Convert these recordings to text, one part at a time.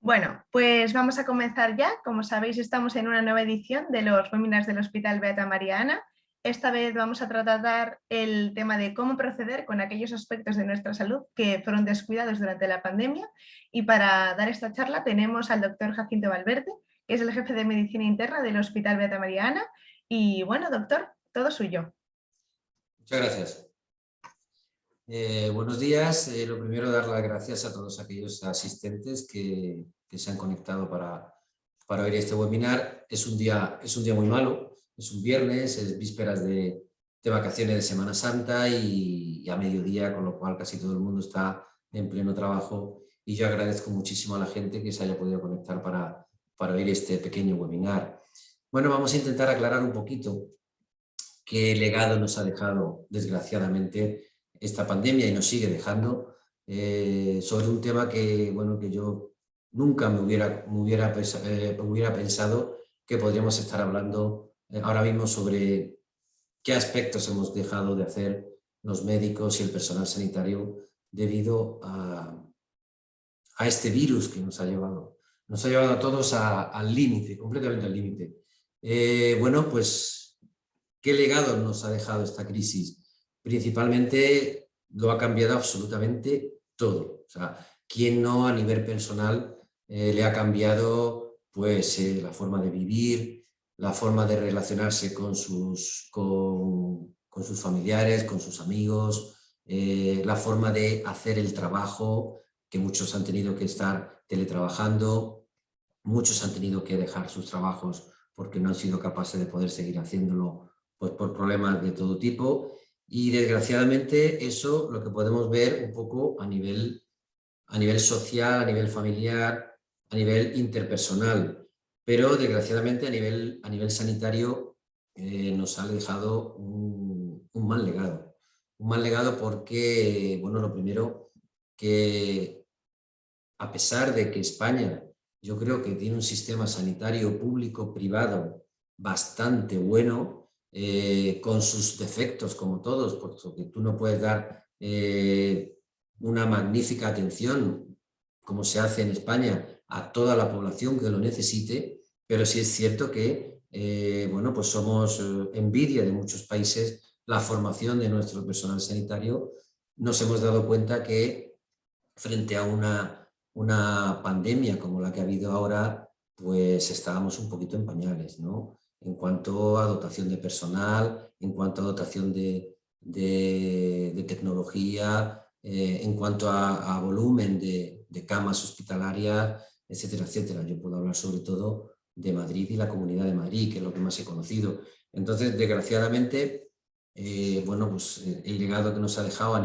Bueno, pues vamos a comenzar ya. Como sabéis, estamos en una nueva edición de los webinars del Hospital Beata María Ana. Esta vez vamos a tratar el tema de cómo proceder con aquellos aspectos de nuestra salud que fueron descuidados durante la pandemia. Y para dar esta charla tenemos al doctor Jacinto Valverde, que es el jefe de Medicina Interna del Hospital Beata María Ana. Y bueno, doctor, todo suyo. Muchas gracias. Buenos días. Lo primero, dar las gracias a todos aquellos asistentes que se han conectado para oír este webinar. Es un día muy malo, es un viernes, es vísperas de vacaciones de Semana Santa y a mediodía, con lo cual casi todo el mundo está en pleno trabajo, y yo agradezco muchísimo a la gente que se haya podido conectar para oír este pequeño webinar. Bueno, vamos a intentar aclarar un poquito qué legado nos ha dejado, desgraciadamente, esta pandemia, y nos sigue dejando, sobre un tema que yo nunca me hubiera pensado que podríamos estar hablando ahora mismo, sobre qué aspectos hemos dejado de hacer los médicos y el personal sanitario debido a este virus que nos ha llevado a todos al límite, completamente al límite. Bueno, pues, ¿qué legado nos ha dejado esta crisis? Principalmente lo ha cambiado absolutamente todo. O sea, ¿quién no a nivel personal le ha cambiado pues, la forma de vivir, la forma de relacionarse con sus familiares, con sus amigos, la forma de hacer el trabajo, que muchos han tenido que estar teletrabajando, muchos han tenido que dejar sus trabajos porque no han sido capaces de poder seguir haciéndolo, pues por problemas de todo tipo, y desgraciadamente eso lo que podemos ver un poco a nivel social, a nivel familiar, a nivel interpersonal, pero desgraciadamente a nivel sanitario nos ha dejado un mal legado. Un mal legado porque, bueno, lo primero, que a pesar de que España, yo creo que tiene un sistema sanitario público-privado bastante bueno, con sus defectos como todos, porque tú no puedes dar una magnífica atención, como se hace en España, a toda la población que lo necesite, pero sí es cierto que bueno, pues somos envidia de muchos países la formación de nuestro personal sanitario. Nos hemos dado cuenta que frente a una pandemia como la que ha habido ahora, pues estábamos un poquito en pañales, ¿no? En cuanto a dotación de personal, en cuanto a dotación de tecnología, en cuanto a volumen de camas hospitalarias, etcétera, etcétera. Yo puedo hablar sobre todo de Madrid y la Comunidad de Madrid, que es lo que más he conocido. Entonces, desgraciadamente, bueno, pues el legado que nos ha dejado a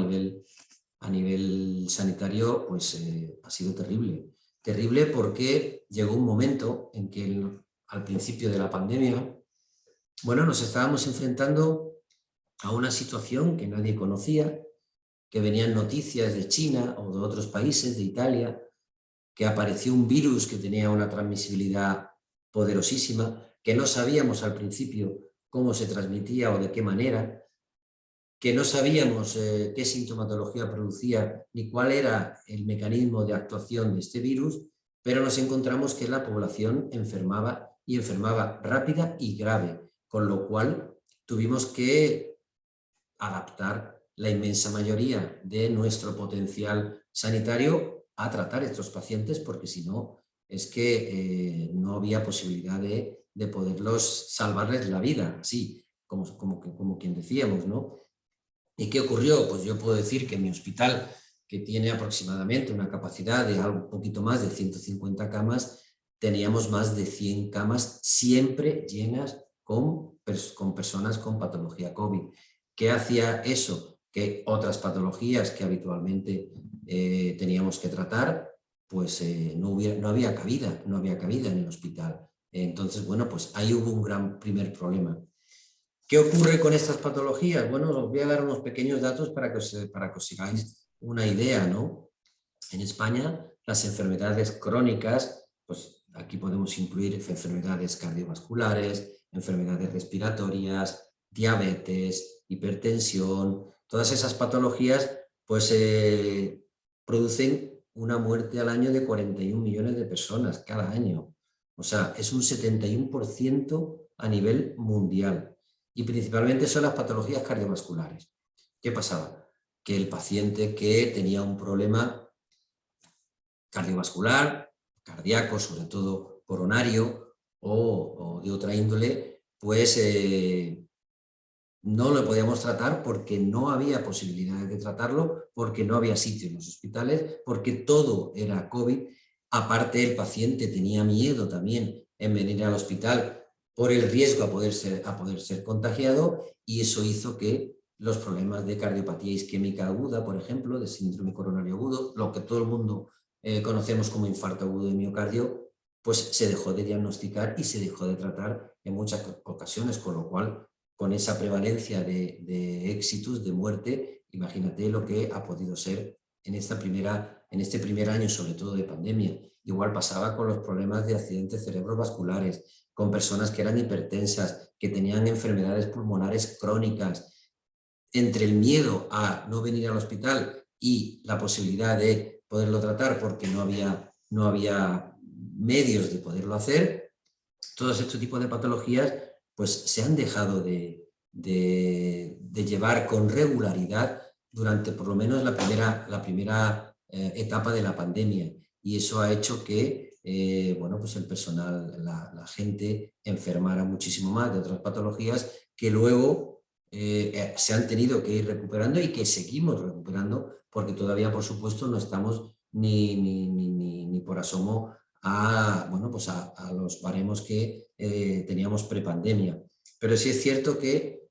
nivel sanitario, pues ha sido terrible. Terrible porque llegó un momento en que al principio de la pandemia, bueno, nos estábamos enfrentando a una situación que nadie conocía, que venían noticias de China o de otros países, de Italia, que apareció un virus que tenía una transmisibilidad poderosísima, que no sabíamos al principio cómo se transmitía o de qué manera, que no sabíamos qué sintomatología producía ni cuál era el mecanismo de actuación de este virus, pero nos encontramos que la población enfermaba, y enfermaba rápida y grave, con lo cual tuvimos que adaptar la inmensa mayoría de nuestro potencial sanitario a tratar a estos pacientes, porque si no, es que no había posibilidad de poderlos salvarles la vida, así como quien decíamos, ¿no? ¿Y qué ocurrió? Pues yo puedo decir que mi hospital, que tiene aproximadamente una capacidad de algo poquito más de 150 camas, teníamos más de 100 camas siempre llenas con personas con patología COVID. ¿Qué hacía eso? Que otras patologías que habitualmente teníamos que tratar, pues no había cabida en el hospital. Entonces, bueno, pues ahí hubo un gran primer problema. ¿Qué ocurre con estas patologías? Bueno, os voy a dar unos pequeños datos para que os hagáis una idea, ¿no? En España, las enfermedades crónicas, pues aquí podemos incluir enfermedades cardiovasculares, enfermedades respiratorias, diabetes, hipertensión. Todas esas patologías pues producen una muerte al año de 41 millones de personas cada año. O sea, es un 71% a nivel mundial. Y principalmente son las patologías cardiovasculares. ¿Qué pasaba? Que el paciente que tenía un problema cardiovascular, cardíaco, sobre todo coronario o de otra índole, pues no lo podíamos tratar porque no había posibilidades de tratarlo, porque no había sitio en los hospitales, porque todo era COVID. Aparte, el paciente tenía miedo también en venir al hospital por el riesgo a poder ser contagiado, y eso hizo que los problemas de cardiopatía isquémica aguda, por ejemplo, de síndrome coronario agudo, lo que todo el mundo conocemos como infarto agudo de miocardio, pues se dejó de diagnosticar y se dejó de tratar en muchas ocasiones, con lo cual, con esa prevalencia de éxitos, de muerte, imagínate lo que ha podido ser en este primer año, sobre todo de pandemia. Igual pasaba con los problemas de accidentes cerebrovasculares, con personas que eran hipertensas, que tenían enfermedades pulmonares crónicas. Entre el miedo a no venir al hospital y la posibilidad de poderlo tratar porque no había medios de poderlo hacer, todos estos tipos de patologías pues se han dejado de llevar con regularidad durante por lo menos la primera etapa de la pandemia, y eso ha hecho que bueno, pues el personal, la gente enfermara muchísimo más de otras patologías que luego se han tenido que ir recuperando y que seguimos recuperando, porque todavía, por supuesto, no estamos ni por asomo bueno, pues a los baremos que teníamos prepandemia. Pero sí es cierto que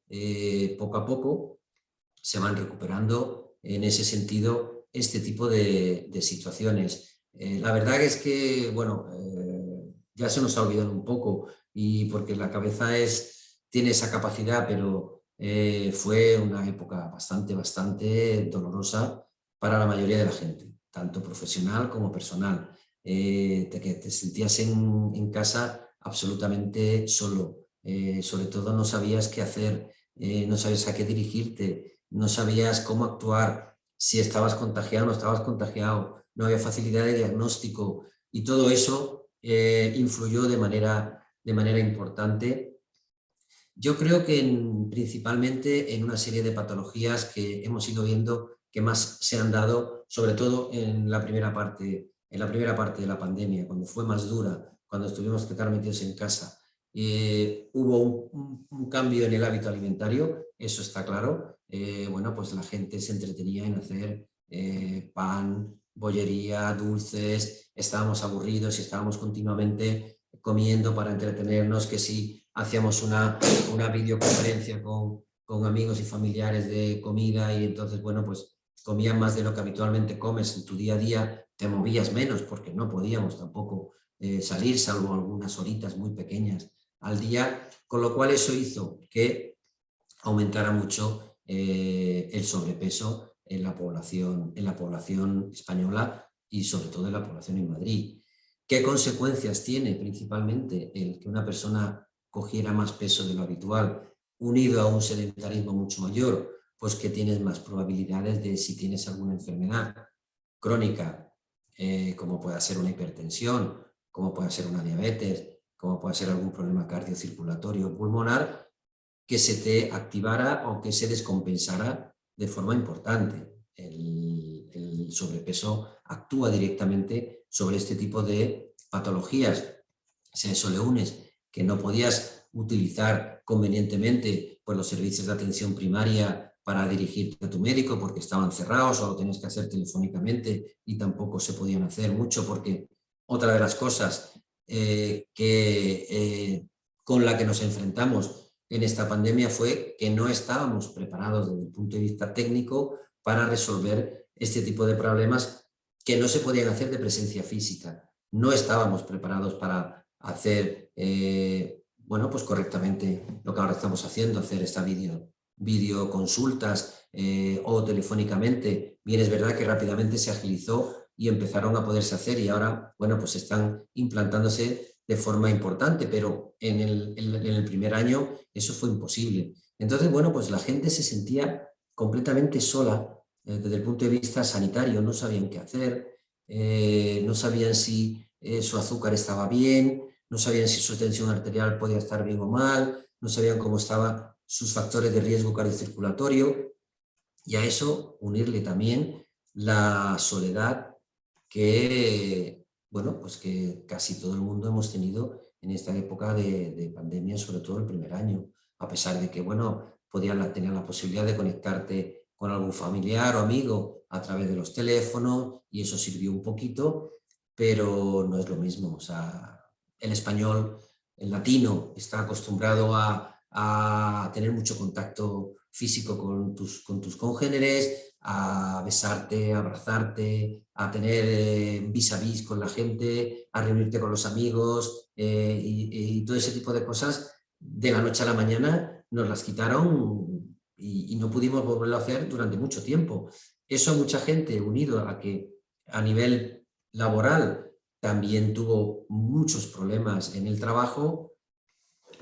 poco a poco se van recuperando en ese sentido este tipo de situaciones. La verdad es que, bueno, ya se nos ha olvidado un poco, y porque la cabeza tiene esa capacidad, pero fue una época bastante dolorosa para la mayoría de la gente, tanto profesional como personal. Que te sentías en casa absolutamente solo, sobre todo no sabías qué hacer, no sabías a qué dirigirte, no sabías cómo actuar, si estabas contagiado o no estabas contagiado, no había facilidad de diagnóstico, y todo eso influyó de manera importante. Yo creo que principalmente en una serie de patologías que hemos ido viendo que más se han dado, sobre todo en la primera parte de la pandemia, cuando fue más dura, cuando estuvimos que estar metidos en casa. Hubo un cambio en el hábito alimentario, eso está claro. Bueno, pues la gente se entretenía en hacer pan, bollería, dulces, estábamos aburridos y estábamos continuamente comiendo para entretenernos, que si hacíamos una videoconferencia con amigos y familiares de comida, y entonces, bueno, pues comían más de lo que habitualmente comes en tu día a día, te movías menos porque no podíamos tampoco salir, salvo algunas horitas muy pequeñas al día, con lo cual eso hizo que aumentara mucho el sobrepeso en la población española, y sobre todo en la población en Madrid. ¿Qué consecuencias tiene principalmente el que una persona cogiera más peso de lo habitual, unido a un sedentarismo mucho mayor? Pues que tienes más probabilidades de, si tienes alguna enfermedad crónica, como pueda ser una hipertensión, como pueda ser una diabetes, como pueda ser algún problema cardiocirculatorio o pulmonar, que se te activara o que se descompensara de forma importante. El sobrepeso actúa directamente sobre este tipo de patologías. Sensoleúnes que no podías utilizar convenientemente por los servicios de atención primaria para dirigirte a tu médico porque estaban cerrados, o lo tenías que hacer telefónicamente, y tampoco se podían hacer mucho, porque otra de las cosas con la que nos enfrentamos en esta pandemia fue que no estábamos preparados desde el punto de vista técnico para resolver este tipo de problemas que no se podían hacer de presencia física. No estábamos preparados para hacer bueno, pues correctamente lo que ahora estamos haciendo, hacer esta videoconsultas o telefónicamente. Bien, es verdad que rápidamente se agilizó y empezaron a poderse hacer, y ahora, bueno, pues están implantándose de forma importante, pero en el primer año eso fue imposible. Entonces, bueno, pues la gente se sentía completamente sola desde el punto de vista sanitario, no sabían qué hacer. no sabían si su azúcar estaba bien, no sabían si su tensión arterial podía estar bien o mal, no sabían cómo estaban sus factores de riesgo cardiocirculatorio, y a eso unirle también la soledad que, bueno, pues que casi todo el mundo hemos tenido en esta época de pandemia, sobre todo el primer año, a pesar de que, bueno, tener la posibilidad de conectarte con algún familiar o amigo a través de los teléfonos, y eso sirvió un poquito, pero no es lo mismo. O sea, el español, el latino, está acostumbrado a tener mucho contacto físico con tus congéneres, a besarte, a abrazarte, a tener vis a vis con la gente, a reunirte con los amigos, y todo ese tipo de cosas. De la noche a la mañana nos las quitaron y no pudimos volverlo a hacer durante mucho tiempo. Eso, mucha gente, unido a que a nivel laboral también tuvo muchos problemas en el trabajo,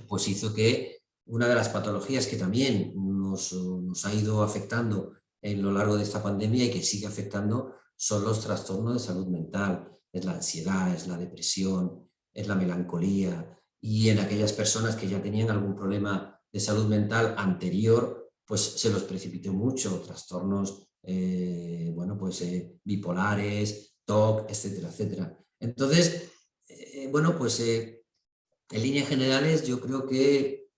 pues hizo que una de las patologías que también nos ha ido afectando en lo largo de esta pandemia y que sigue afectando son los trastornos de salud mental. Es la ansiedad, es la depresión, es la melancolía, y en aquellas personas que ya tenían algún problema de salud mental anterior, pues se los precipitó mucho, trastornos bueno, pues, bipolares, TOC, etcétera, etcétera. Entonces, bueno, pues en líneas generales yo creo que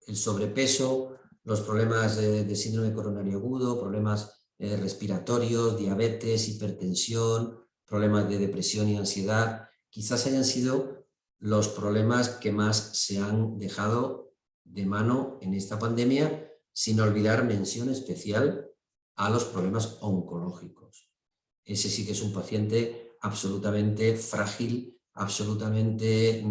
el sobrepeso, los problemas de síndrome coronario agudo, problemas respiratorios, diabetes, hipertensión, problemas de depresión y ansiedad, quizás hayan sido los problemas que más se han dejado de mano en esta pandemia, sin olvidar mención especial a los problemas oncológicos. Ese sí que es un paciente absolutamente frágil, absolutamente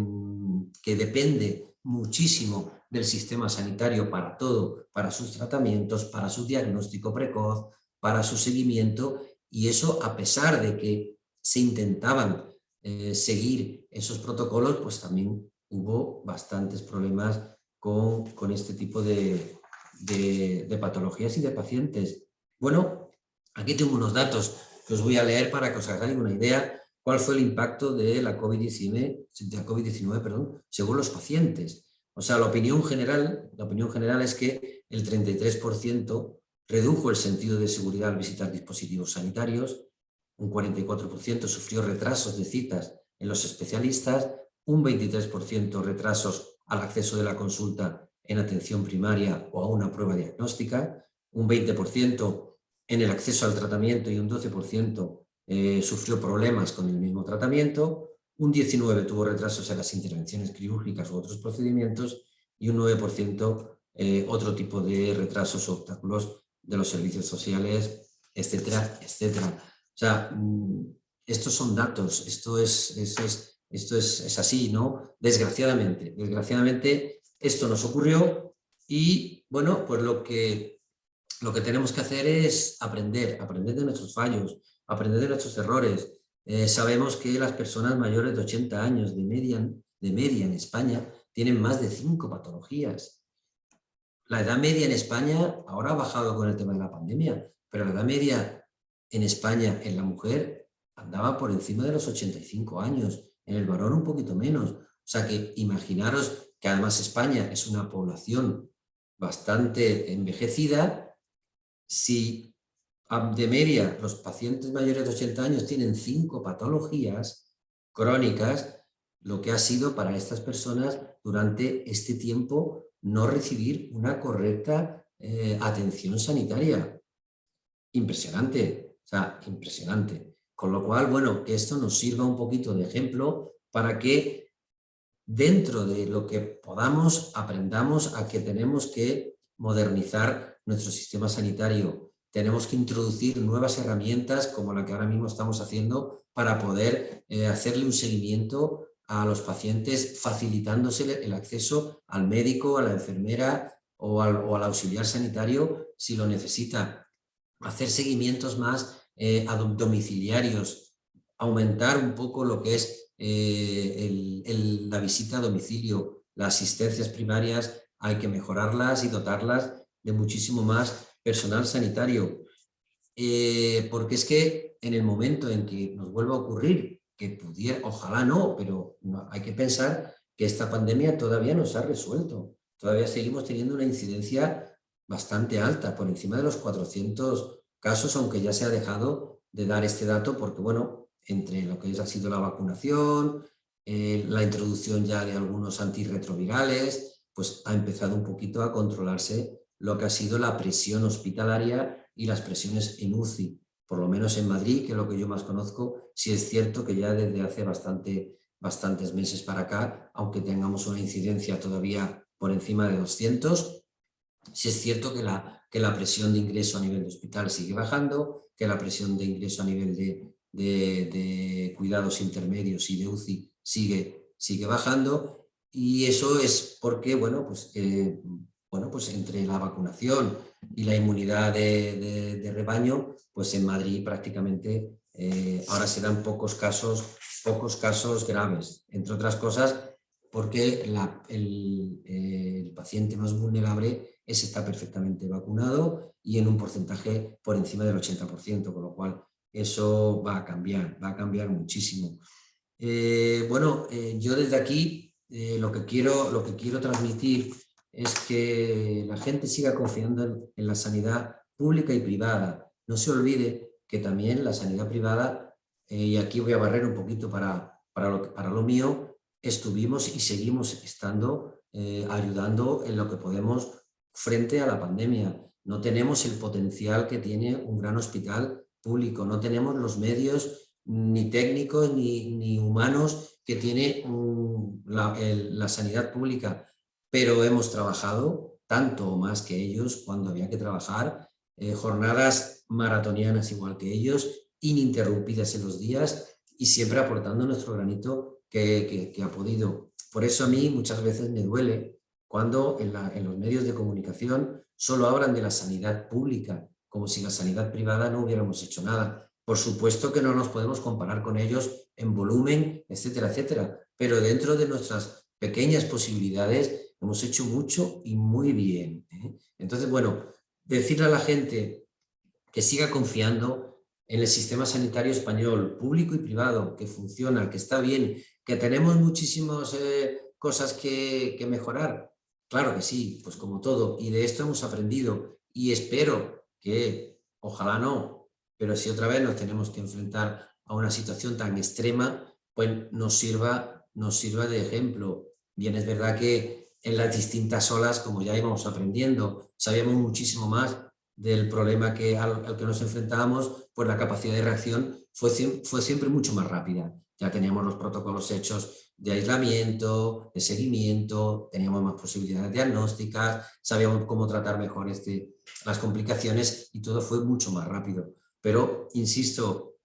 que depende muchísimo del sistema sanitario para todo, para sus tratamientos, para su diagnóstico precoz, para su seguimiento, y eso, a pesar de que se intentaban seguir esos protocolos, pues también hubo bastantes problemas con este tipo de patologías y de pacientes. Bueno, aquí tengo unos datos que os voy a leer para que os hagáis una idea cuál fue el impacto de la COVID-19, perdón, según los pacientes. O sea, la opinión general es que el 33% redujo el sentido de seguridad al visitar dispositivos sanitarios, un 44% sufrió retrasos de citas en los especialistas, un 23% retrasos al acceso de la consulta en atención primaria o a una prueba diagnóstica, un 20% en el acceso al tratamiento y un 12% sufrió problemas con el mismo tratamiento, un 19% tuvo retrasos en las intervenciones quirúrgicas u otros procedimientos, y un 9% otro tipo de retrasos o obstáculos de los servicios sociales, etcétera, etcétera. O sea, estos son datos, esto es así, ¿no? Desgraciadamente esto nos ocurrió, y bueno, pues lo que tenemos que hacer es aprender de nuestros fallos, aprender de nuestros errores. Sabemos que las personas mayores de 80 años de media en España tienen más de 5 patologías. La edad media en España ahora ha bajado con el tema de la pandemia, pero la edad media en España en la mujer andaba por encima de los 85 años, en el varón un poquito menos. O sea que imaginaros que además España es una población bastante envejecida. Si de media los pacientes mayores de 80 años tienen 5 patologías crónicas, lo que ha sido para estas personas durante este tiempo no recibir una correcta atención sanitaria. Impresionante, o sea, impresionante. Con lo cual, bueno, que esto nos sirva un poquito de ejemplo para que dentro de lo que podamos aprendamos a que tenemos que modernizar nuestro sistema sanitario. Tenemos que introducir nuevas herramientas como la que ahora mismo estamos haciendo para poder hacerle un seguimiento a los pacientes, facilitándose el acceso al médico, a la enfermera o al auxiliar sanitario si lo necesita. Hacer seguimientos más domiciliarios, aumentar un poco lo que es la visita a domicilio, las asistencias primarias, hay que mejorarlas y dotarlas de muchísimo más personal sanitario. Porque es que en el momento en que nos vuelva a ocurrir, que pudiera, ojalá no, pero no, hay que pensar que esta pandemia todavía no se ha resuelto. Todavía seguimos teniendo una incidencia bastante alta, por encima de los 400 casos, aunque ya se ha dejado de dar este dato porque, bueno, entre lo que ha sido la vacunación, la introducción ya de algunos antirretrovirales, pues ha empezado un poquito a controlarse lo que ha sido la presión hospitalaria y las presiones en UCI. Por lo menos en Madrid, que es lo que yo más conozco, sí es cierto que ya desde hace bastantes meses para acá, aunque tengamos una incidencia todavía por encima de 200, sí es cierto que la presión de ingreso a nivel de hospital sigue bajando, que la presión de ingreso a nivel de cuidados intermedios y de UCI sigue bajando, y eso es porque, bueno, pues entre la vacunación y la inmunidad de rebaño, pues en Madrid prácticamente ahora se dan pocos casos graves, entre otras cosas porque el paciente más vulnerable está perfectamente vacunado y en un porcentaje por encima del 80%, con lo cual eso va a cambiar muchísimo. Yo desde aquí lo que quiero transmitir es que la gente siga confiando en la sanidad pública y privada. No se olvide que también la sanidad privada, y aquí voy a barrer un poquito para lo mío, estuvimos y seguimos estando ayudando en lo que podemos frente a la pandemia. No tenemos el potencial que tiene un gran hospital público, no tenemos los medios ni técnicos ni humanos que tiene la sanidad pública, pero hemos trabajado tanto o más que ellos cuando había que trabajar, jornadas maratonianas igual que ellos, ininterrumpidas en los días y siempre aportando nuestro granito que ha podido. Por eso a mí muchas veces me duele cuando en los medios de comunicación solo hablan de la sanidad pública, como si la sanidad privada no hubiéramos hecho nada. Por supuesto que no nos podemos comparar con ellos en volumen, etcétera, etcétera, pero dentro de nuestras pequeñas posibilidades hemos hecho mucho y muy bien. Entonces, bueno, decirle a la gente que siga confiando en el sistema sanitario español, público y privado, que funciona, que está bien, que tenemos muchísimas cosas que mejorar. Claro que sí, pues como todo, y de esto hemos aprendido y espero que, ojalá no, pero si otra vez nos tenemos que enfrentar a una situación tan extrema, pues nos sirva de ejemplo. Bien, es verdad que en las distintas olas, como ya íbamos aprendiendo, sabíamos muchísimo más del problema al que nos enfrentábamos, pues la capacidad de reacción fue siempre mucho más rápida. Ya teníamos los protocolos hechos de aislamiento, de seguimiento, teníamos más posibilidades diagnósticas, sabíamos cómo tratar mejor las complicaciones y todo fue mucho más rápido. Pero, insisto,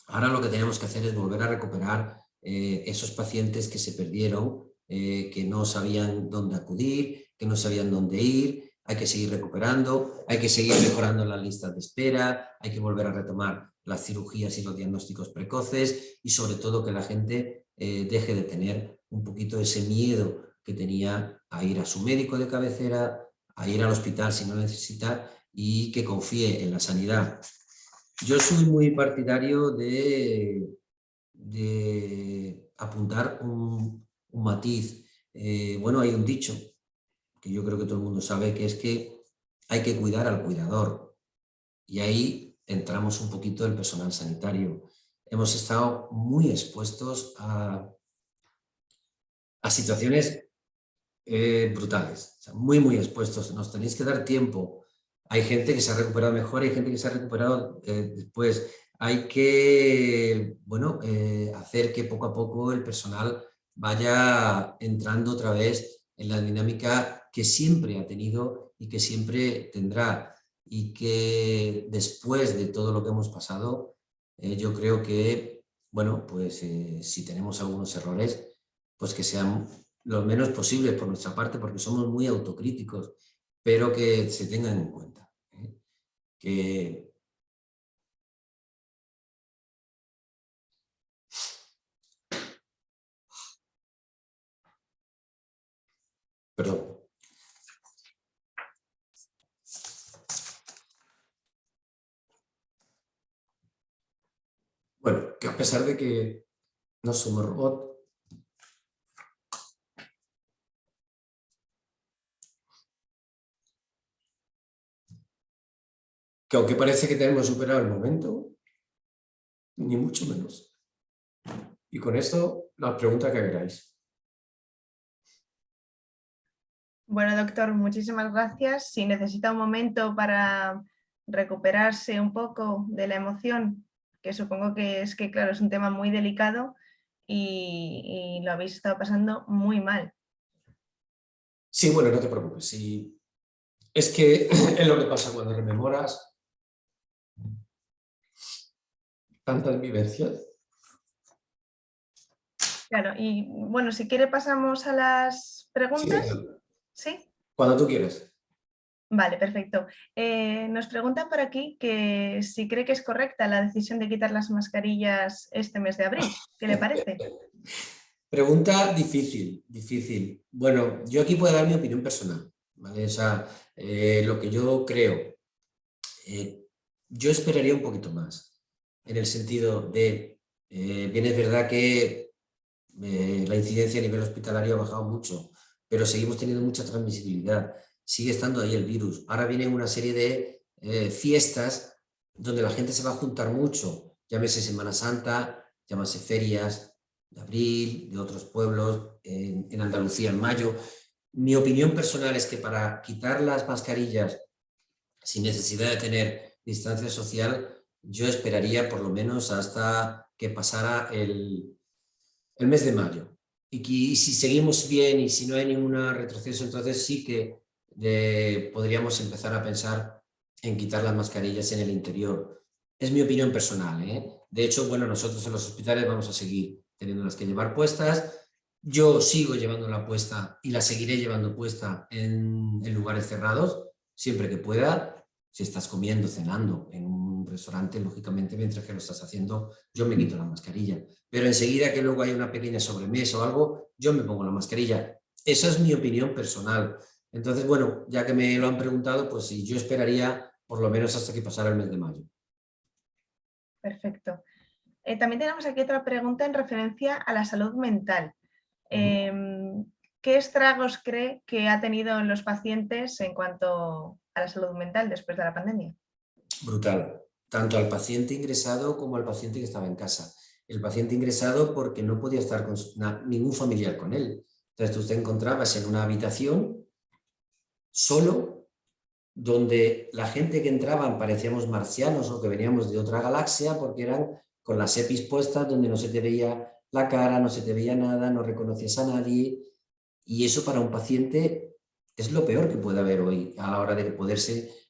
ahora lo que tenemos que hacer es volver a recuperar esos pacientes que se perdieron, que no sabían dónde acudir, que no sabían dónde ir. Hay que seguir recuperando, hay que seguir mejorando las listas de espera, hay que volver a retomar las cirugías y los diagnósticos precoces y sobre todo que la gente deje de tener un poquito ese miedo que tenía a ir a su médico de cabecera, a ir al hospital si no necesita y que confíe en la sanidad. Yo soy muy partidario de apuntar un matiz. Bueno, hay un dicho que yo creo que todo el mundo sabe, que es que hay que cuidar al cuidador. Y ahí entramos un poquito el personal sanitario. Hemos estado muy expuestos a situaciones brutales, o sea, muy expuestos. Nos tenéis que dar tiempo. Hay gente que se ha recuperado mejor, hay gente que se ha recuperado después. Hay que, bueno, hacer que poco a poco el personal vaya entrando otra vez en la dinámica que siempre ha tenido y que siempre tendrá. Y que después de todo lo que hemos pasado, yo creo que, bueno, pues si tenemos algunos errores, pues que sean lo menos posible por nuestra parte, porque somos muy autocríticos, pero que se tengan en cuenta. Que... Perdón. que a pesar de que no somos robots, que aunque parece que tenemos superado el momento, ni mucho menos. Y con esto, la pregunta que queráis. Bueno, doctor, muchísimas gracias. Si necesita un momento para recuperarse un poco de la emoción, que supongo que es que, claro, es un tema muy delicado y lo habéis estado pasando muy mal. Sí, bueno, no te preocupes. Sí. Es que es lo que pasa cuando rememoras tantas vivencias. Claro, y bueno, si quiere pasamos a las Sí, preguntas. ¿Sí? cuando tú quieras. Vale, perfecto. Nos preguntan por aquí que si cree que es correcta la decisión de quitar las mascarillas este mes de abril. ¿Qué le parece? Pregunta difícil, difícil. Bueno, yo aquí puedo dar mi opinión personal, ¿vale? O sea, lo que yo creo. Yo esperaría un poquito más, en el sentido de, bien es verdad que la incidencia a nivel hospitalario ha bajado mucho, pero seguimos teniendo mucha transmisibilidad, sigue estando ahí el virus. Ahora viene una serie de fiestas donde la gente se va a juntar mucho, llámese Semana Santa, llámese ferias de abril, de otros pueblos, en Andalucía en mayo. Mi opinión personal es que para quitar las mascarillas sin necesidad de tener distancia social, yo esperaría por lo menos hasta que pasara el mes de mayo. Y si seguimos bien y si no hay ningún retroceso, entonces sí que podríamos empezar a pensar en quitar las mascarillas en el interior. Es mi opinión personal, ¿eh? De hecho, bueno, nosotros en los hospitales vamos a seguir teniéndolas que llevar puestas. Yo sigo llevándola puesta y la seguiré llevando puesta en lugares cerrados, siempre que pueda. Si estás comiendo, cenando en un restaurante, lógicamente, mientras que lo estás haciendo, yo me quito la mascarilla. Pero enseguida que luego hay una pequeña sobremesa o algo, yo me pongo la mascarilla. Esa es mi opinión personal. Entonces, bueno, ya que me lo han preguntado, pues sí, yo esperaría por lo menos hasta que pasara el mes de mayo. Perfecto. También tenemos aquí otra pregunta en referencia a la salud mental. ¿Qué estragos cree que ha tenido en los pacientes en cuanto a la salud mental después de la pandemia? Brutal, tanto al paciente ingresado como al paciente que estaba en casa. El paciente ingresado porque no podía estar con ningún familiar con él. Entonces tú te encontrabas en una habitación solo, donde la gente que entraban parecíamos marcianos o que veníamos de otra galaxia porque eran con las EPIs puestas, donde no se te veía la cara, no se te veía nada, no reconocías a nadie, y eso para un paciente es lo peor que puede haber hoy a la hora de poderse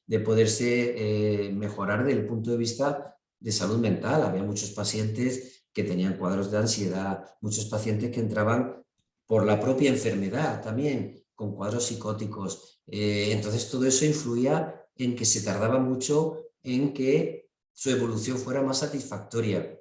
mejorar desde el punto de vista de salud mental. Había muchos pacientes que tenían cuadros de ansiedad, muchos pacientes que entraban por la propia enfermedad también, con cuadros psicóticos. Entonces todo eso influía en que se tardaba mucho en que su evolución fuera más satisfactoria.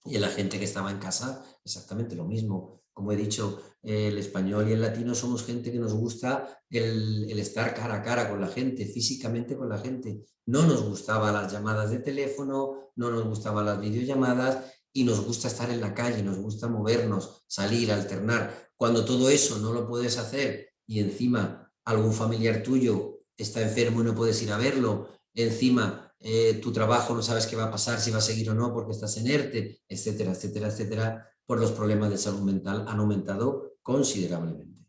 Y en la gente que estaba en casa, exactamente lo mismo. Como he dicho, el español y el latino somos gente que nos gusta el estar cara a cara con la gente, físicamente con la gente. No nos gustaban las llamadas de teléfono, no nos gustaban las videollamadas y nos gusta estar en la calle, nos gusta movernos, salir, alternar. Cuando todo eso no lo puedes hacer y encima algún familiar tuyo está enfermo y no puedes ir a verlo, encima tu trabajo no sabes qué va a pasar, si va a seguir o no porque estás en ERTE, etcétera, etcétera, etcétera, pues los problemas de salud mental han aumentado considerablemente.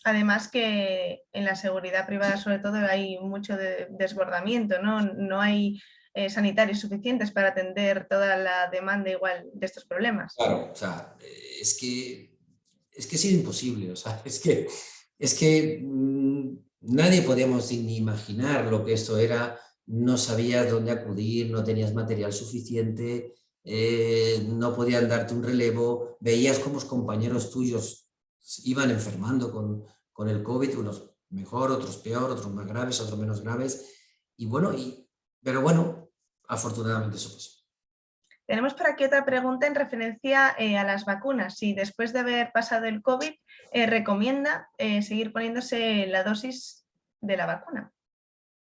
Además que en la seguridad privada sobre todo hay mucho desbordamiento, ¿no? No hay sanitarios suficientes para atender toda la demanda igual de estos problemas. Claro, o sea, es que ha sido imposible, o sea, es que nadie podíamos ni imaginar lo que esto era, no sabías dónde acudir, no tenías material suficiente, no podían darte un relevo, veías cómo los compañeros tuyos iban enfermando con el COVID, unos mejor, otros peor, otros más graves, otros menos graves, y bueno, pero bueno, afortunadamente eso pasó. Tenemos por aquí otra pregunta en referencia a las vacunas. Si después de haber pasado el COVID recomienda seguir poniéndose la dosis de la vacuna.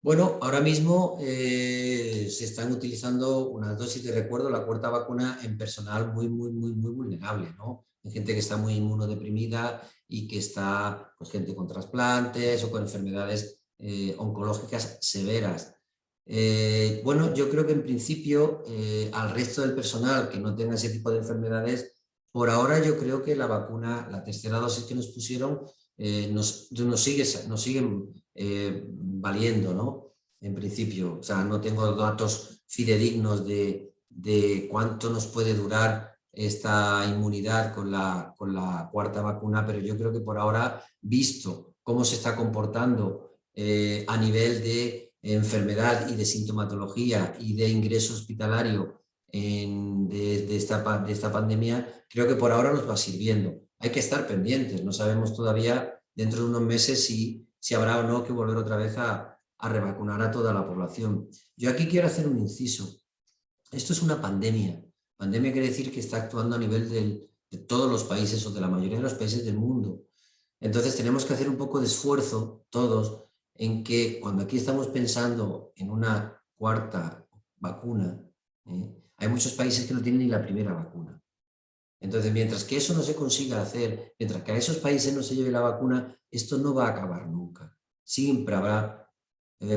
Bueno, ahora mismo se están utilizando unas dosis de recuerdo, la cuarta vacuna en personal muy vulnerable, ¿no? En gente que está muy inmunodeprimida y que está, pues, gente con trasplantes o con enfermedades oncológicas severas. Bueno, yo creo que en principio al resto del personal que no tenga ese tipo de enfermedades, por ahora yo creo que la vacuna, la tercera dosis que nos pusieron, nos siguen valiendo, ¿no? En principio, o sea, no tengo datos fidedignos de cuánto nos puede durar esta inmunidad con la cuarta vacuna, pero yo creo que por ahora, visto cómo se está comportando a nivel de enfermedad y de sintomatología y de ingreso hospitalario de esta pandemia, creo que por ahora nos va sirviendo. Hay que estar pendientes, no sabemos todavía dentro de unos meses si habrá o no que volver otra vez a revacunar a toda la población. Yo aquí quiero hacer un inciso. Esto es una pandemia. Pandemia quiere decir que está actuando a nivel de todos los países o de la mayoría de los países del mundo. Entonces tenemos que hacer un poco de esfuerzo todos en que cuando aquí estamos pensando en una cuarta vacuna, hay muchos países que no tienen ni la primera vacuna. Entonces, mientras que eso no se consiga hacer, mientras que a esos países no se lleve la vacuna, esto no va a acabar nunca. Siempre habrá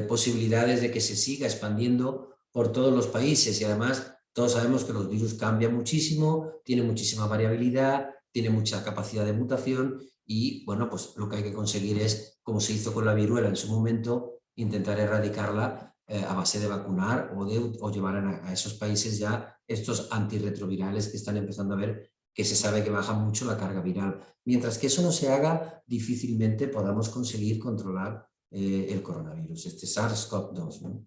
posibilidades de que se siga expandiendo por todos los países y además todos sabemos que los virus cambian muchísimo, tienen muchísima variabilidad, tienen mucha capacidad de mutación y bueno, pues lo que hay que conseguir es, como se hizo con la viruela en su momento, intentar erradicarla a base de vacunar o llevar a esos países ya estos antirretrovirales que están empezando a ver que se sabe que baja mucho la carga viral. Mientras que eso no se haga, difícilmente podamos conseguir controlar el coronavirus, este SARS-CoV-2, ¿no?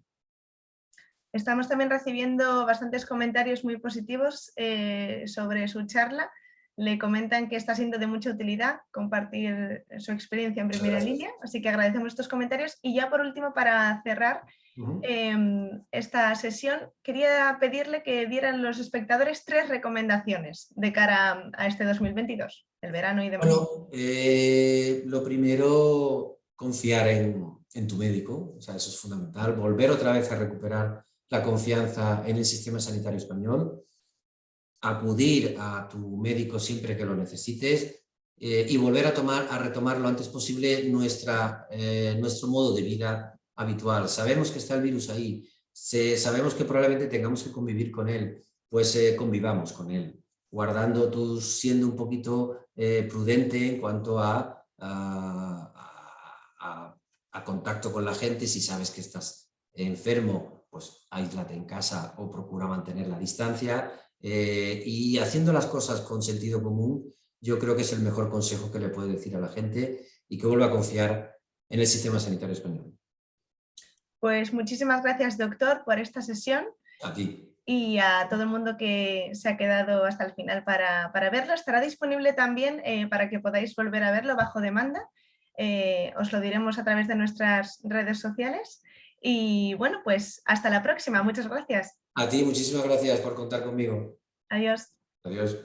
Estamos también recibiendo bastantes comentarios muy positivos sobre su charla. Le comentan que está siendo de mucha utilidad compartir su experiencia en primera línea, así que agradecemos estos comentarios. Y ya por último, para cerrar esta sesión, quería pedirle que dieran los espectadores 3 recomendaciones de cara a este 2022, el verano y demás. Bueno, lo primero, confiar en tu médico, o sea, eso es fundamental, volver otra vez a recuperar la confianza en el sistema sanitario español, acudir a tu médico siempre que lo necesites y volver a retomar lo antes posible nuestro modo de vida habitual. Sabemos que está el virus ahí, sabemos que probablemente tengamos que convivir con él, pues convivamos con él, siendo un poquito prudente en cuanto a contacto con la gente. Si sabes que estás enfermo, pues aíslate en casa o procura mantener la distancia. Y haciendo las cosas con sentido común, yo creo que es el mejor consejo que le puedo decir a la gente y que vuelva a confiar en el sistema sanitario español. Pues muchísimas gracias, doctor, por esta sesión. A ti. Y a todo el mundo que se ha quedado hasta el final para verlo. Estará disponible también para que podáis volver a verlo bajo demanda. Os lo diremos a través de nuestras redes sociales. Y bueno, pues hasta la próxima. Muchas gracias. A ti, muchísimas gracias por contar conmigo. Adiós. Adiós.